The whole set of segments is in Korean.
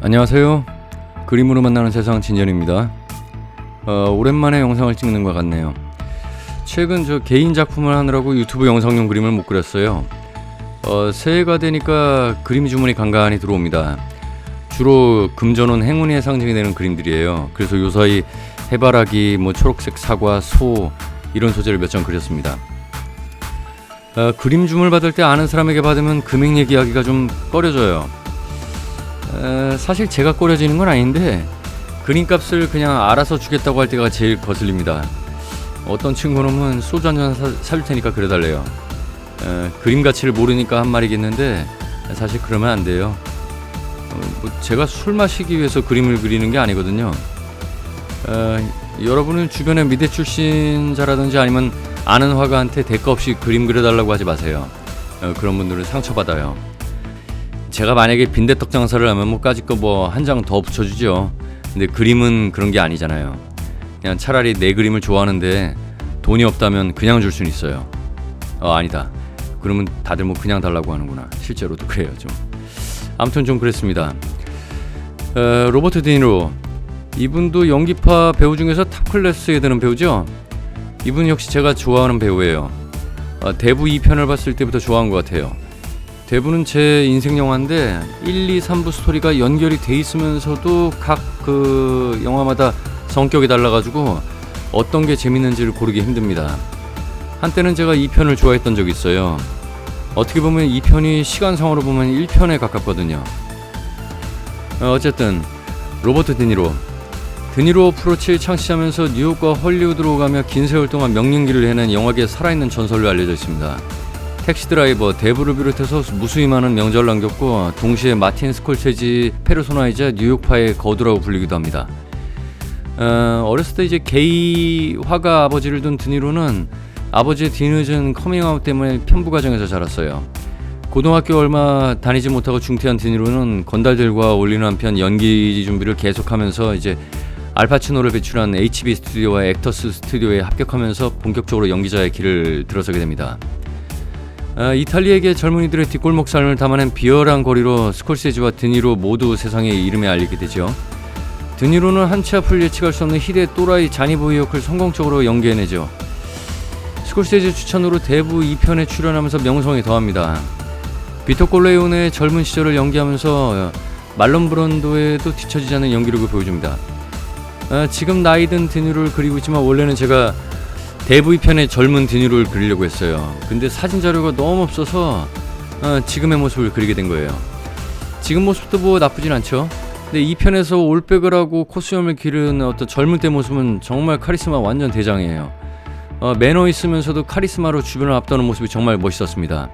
안녕하세요. 그림으로 만나는 세상 진현입니다. 오랜만에 영상을 찍는 것 같네요. 최근 저 개인 작품을 하느라고 유튜브 영상용 그림을 못 그렸어요. 새해가 되니까 그림 주문이 간간히 들어옵니다. 주로 금전운 행운의 상징이 되는 그림들이에요. 그래서 요사이 해바라기, 초록색 사과, 소 이런 소재를 몇 장 그렸습니다. 그림 주문을 받을 때 아는 사람에게 받으면 금액 얘기하기가 좀 꺼려져요. 사실 제가 꺼려지는 건 아닌데 그림값을 그냥 알아서 주겠다고 할 때가 제일 거슬립니다. 어떤 친구는 소주 한잔 사줄 테니까 그려달래요. 그림 가치를 모르니까 한 말이겠는데 사실 그러면 안 돼요. 제가 술 마시기 위해서 그림을 그리는 게 아니거든요. 여러분은 주변에 미대 출신자라든지 아니면 아는 화가한테 대가 없이 그림 그려달라고 하지 마세요. 그런 분들은 상처받아요. 제가 만약에 빈대떡 장사를 하면 까짓거 한 장 더 붙여주죠. 근데 그림은 그런 게 아니잖아요. 그냥 차라리 내 그림을 좋아하는데 돈이 없다면 그냥 줄 수는 있어요. 아니다. 그러면 다들 그냥 달라고 하는구나. 실제로도 그래요 좀. 아무튼 좀 그랬습니다. 로버트 디니로, 이분도 연기파 배우 중에서 탑 클래스에 드는 배우죠. 이분 역시 제가 좋아하는 배우예요. 대부 2편을 봤을 때부터 좋아한 것 같아요. 대부는 제 인생 영화인데 1, 2, 3부 스토리가 연결이 돼 있으면서도 각 그 영화마다 성격이 달라가지고 어떤 게 재밌는지를 고르기 힘듭니다. 한때는 제가 2편을 좋아했던 적이 있어요. 어떻게 보면 2편이 시간상으로 보면 1편에 가깝거든요. 어쨌든 로버트 드니로 프로치 창시하면서 뉴욕과 헐리우드로 가며 긴 세월 동안 명령기를 해낸 영화계의 살아있는 전설로 알려져 있습니다. 택시 드라이버, 대부를 비롯해서 무수히 많은 명작을 남겼고 동시에 마틴 스콜세지 페르소나이자 뉴욕파의 거두라고 불리기도 합니다. 어렸을 때 이제 게이 화가 아버지를 둔 드니로는 아버지의 뒤늦은 커밍아웃 때문에 편부 가정에서 자랐어요. 고등학교 얼마 다니지 못하고 중퇴한 드니로는 건달들과 어울리는 한편 연기 준비를 계속하면서 이제 알파치노를 배출한 HB 스튜디오와 액터스 스튜디오에 합격하면서 본격적으로 연기자의 길을 들어서게 됩니다. 이탈리아계 젊은이들의 뒷골목 삶을 담아낸 비열한 거리로 스콜세지와 드니로 모두 세상에 이름에 알리게 되죠. 드니로는 한치 앞을 예측할 수 없는 희대 또라이 자니보이 역을 성공적으로 연기해내죠. 스콜세지 추천으로 대부 2편에 출연하면서 명성에 더합니다. 비토 콜레오네의 젊은 시절을 연기하면서 말론 브란도에도 뒤처지지 않는 연기력을 보여줍니다. 지금 나이든 드니로를 그리고 있지만 원래는 제가 대부 2편의 젊은 드니로를 그리려고 했어요. 근데 사진 자료가 너무 없어서 지금의 모습을 그리게 된 거예요. 지금 모습도 나쁘진 않죠. 근데 2편에서 올백을 하고 코수염을 기른 어떤 젊을 때 모습은 정말 카리스마 완전 대장이에요. 매너 있으면서도 카리스마로 주변을 압도하는 모습이 정말 멋있었습니다.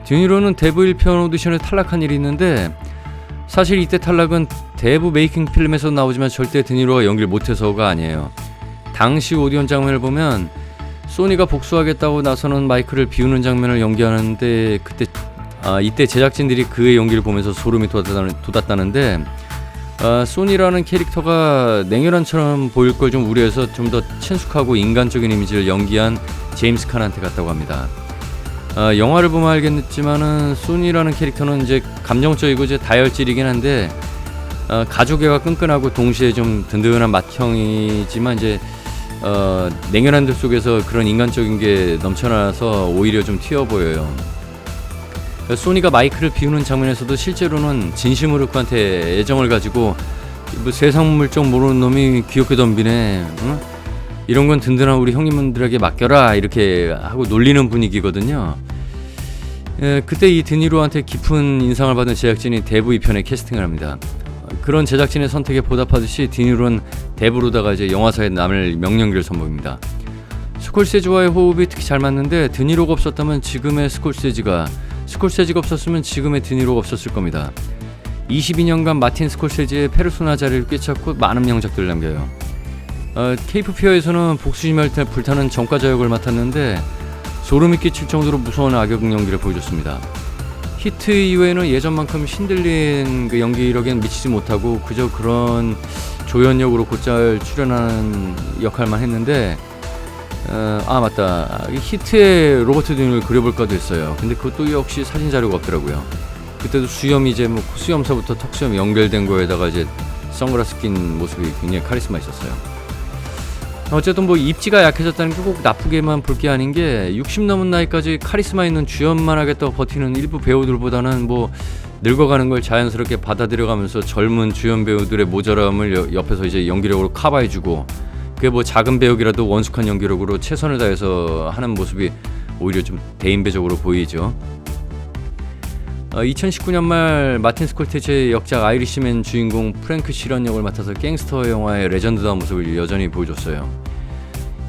드니로는 대부 1편 오디션에 탈락한 일이 있는데 사실 이때 탈락은 대부 메이킹 필름에서 나오지만 절대 드니로가 연기를 못해서가 아니에요. 당시 오디션 장면을 보면 소니가 복수하겠다고 나서는 마이크를 비우는 장면을 연기하는데 이때 제작진들이 그의 연기를 보면서 소름이 돋았다는데 소니라는 캐릭터가 냉혈한처럼 보일 걸 좀 우려해서 좀 더 친숙하고 인간적인 이미지를 연기한 제임스 칸한테 갔다고 합니다. 영화를 보면 알겠지만은 소니라는 캐릭터는 이제 감정적이고 이제 다혈질이긴 한데 가족애가 끈끈하고 동시에 좀 든든한 맏형이지만 이제 냉혈한들 속에서 그런 인간적인 게 넘쳐나서 오히려 좀 튀어 보여요. 소니가 마이크를 비우는 장면에서도 실제로는 진심으로 그한테 애정을 가지고 세상 물정 모르는 놈이 귀엽게 덤비네, 응? 이런 건 든든한 우리 형님들에게 맡겨라 이렇게 하고 놀리는 분위기거든요. 그때 이 드니로한테 깊은 인상을 받은 제작진이 대부 2편에 캐스팅을 합니다. 그런 제작진의 선택에 보답하듯이 드니로는 대부로다가 이제 영화사에 남을 명령기를 선보입니다. 스콜세지와의 호흡이 특히 잘 맞는데 드니로가 없었다면 지금의 스콜세지가 없었으면 지금의 드니로가 없었을 겁니다. 22년간 마틴 스콜세지의 페르소나 자리를 꿰찼고 많은 명작들을 남겨요. 케이프 피어에서는 복수심을 불타는 전과자 역을 맡았는데 소름이 끼칠 정도로 무서운 악역 연기를 보여줬습니다. 히트 이후에는 예전만큼 신들린 그 연기력엔 미치지 못하고 그저 그런 조연역으로 곧잘 출연하는 역할만 했는데 맞다, 히트의 로버트 드니로를 그려볼까도 했어요. 근데 그것도 역시 사진 자료가 없더라고요. 그때도 수염이 이제 뭐 수염서부터 턱수염 연결된 거에다가 이제 선글라스 낀 모습이 굉장히 카리스마 있었어요. 어쨌든 뭐 입지가 약해졌다는 게 꼭 나쁘게만 볼 게 아닌 게 60 넘은 나이까지 카리스마 있는 주연만 하겠다고 버티는 일부 배우들보다는 뭐 늙어가는 걸 자연스럽게 받아들여가면서 젊은 주연 배우들의 모자람을 옆에서 이제 연기력으로 커버해주고, 그게 뭐 작은 배역이라도 원숙한 연기력으로 최선을 다해서 하는 모습이 오히려 좀 대인배적으로 보이죠. 2019년 말 마틴 스콜세지의 역작 아이리시맨 주인공 프랭크 시런 역을 맡아서 갱스터 영화의 레전드다운 모습을 여전히 보여줬어요.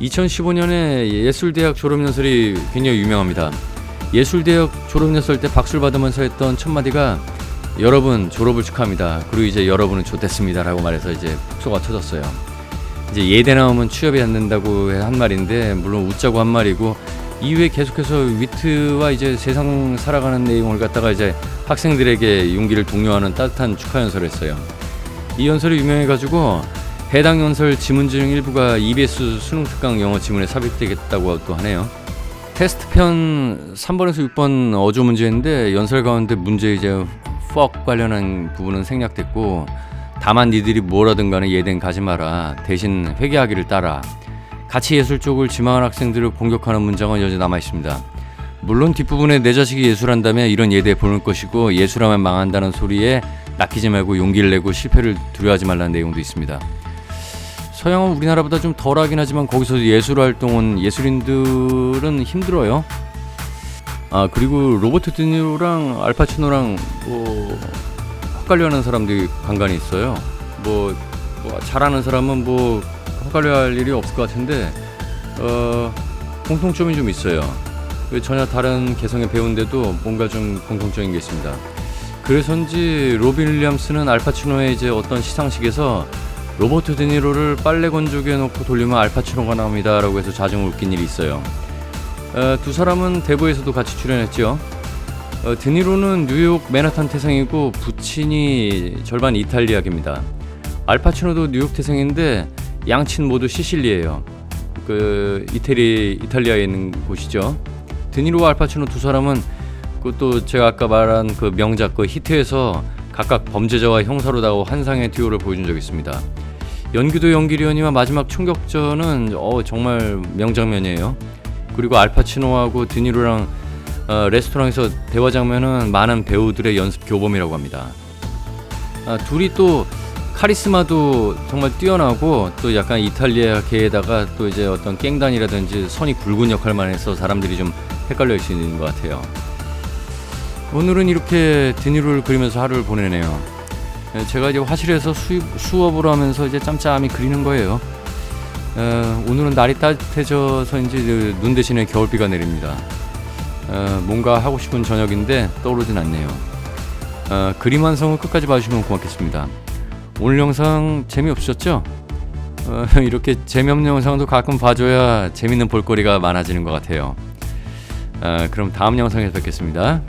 2015년에 예술대학 졸업연설이 굉장히 유명합니다. 예술대학 졸업연설 때 박수를 받으면서 했던 첫 마디가 여러분 졸업을 축하합니다. 그리고 이제 여러분은 좋댔습니다 라고 말해서 이제 폭소가 터졌어요. 이제 예대 나오면 취업이 안 된다고 한 말인데, 물론 웃자고 한 말이고, 이후에 계속해서 위트와 이제 세상 살아가는 내용을 갖다가 이제 학생들에게 용기를 독려하는 따뜻한 축하 연설을 했어요. 이 연설이 유명해가지고 해당 연설 지문 중 일부가 EBS 수능 특강 영어 지문에 삽입되겠다고 또 하네요. 테스트 편 3번에서 6번 어조 문제인데 연설 가운데 문제 이제 fuck 관련한 부분은 생략됐고, 다만 니들이 뭐라든 간에 예대는 가지 마라, 대신 회계하기를 따라, 가치 예술 쪽을 지망한 학생들을 공격하는 문장은 여전히 남아있습니다. 물론 뒷부분에 내 자식이 예술한다면 이런 예대에 보낼 것이고 예술하면 망한다는 소리에 낚이지 말고 용기를 내고 실패를 두려워하지 말라는 내용도 있습니다. 서양은 우리나라보다 좀 덜하긴 하지만 거기서 예술 활동은 예술인들은 힘들어요. 그리고 로버트 드니로랑 알파치노랑 뭐 헛갈려하는 사람들이 간간히 있어요. 뭐 잘하는 사람은 뭐 헛갈려할 일이 없을 것 같은데 공통점이 좀 있어요. 전혀 다른 개성의 배우인데도 뭔가 좀 공통적인 게 있습니다. 그래서인지 로빈 윌리엄스는 알파치노의 이제 어떤 시상식에서 로버트 드니로를 빨래 건조기에 놓고 돌리면 알파치노가 나옵니다 라고 해서 자정을 웃긴 일이 있어요. 두 사람은 대부에서도 같이 출연했죠. 드니로는 뉴욕 맨하탄 태생이고 부친이 절반 이탈리아계입니다. 알파치노도 뉴욕 태생인데 양친 모두 시실리예요. 이탈리아에 있는 곳이죠. 드니로와 알파치노 두 사람은 그것도 제가 아까 말한 그 명작 히트에서 각각 범죄자와 형사로 다가오 환상의 듀오를 보여준 적이 있습니다. 연기도 연기려니와 마지막 총격전은 정말 명장면이에요. 그리고 알파치노하고 드니로랑 레스토랑에서 대화 장면은 많은 배우들의 연습 교범이라고 합니다. 둘이 또 카리스마도 정말 뛰어나고 또 약간 이탈리아계에다가 또 이제 어떤 깽단이라든지 선이 굵은 역할만 해서 사람들이 좀 헷갈려 있는 것 같아요. 오늘은 이렇게 드니로를 그리면서 하루를 보내네요. 제가 이제 화실에서 수업을 하면서 이제 짬짬이 그리는 거예요. 오늘은 날이 따뜻해져서인지 눈 대신에 겨울비가 내립니다. 뭔가 하고 싶은 저녁인데 떠오르진 않네요. 그림 완성을 끝까지 봐주시면 고맙겠습니다. 오늘 영상 재미없으셨죠? 이렇게 재미없는 영상도 가끔 봐줘야 재밌는 볼거리가 많아지는 것 같아요. 그럼 다음 영상에서 뵙겠습니다.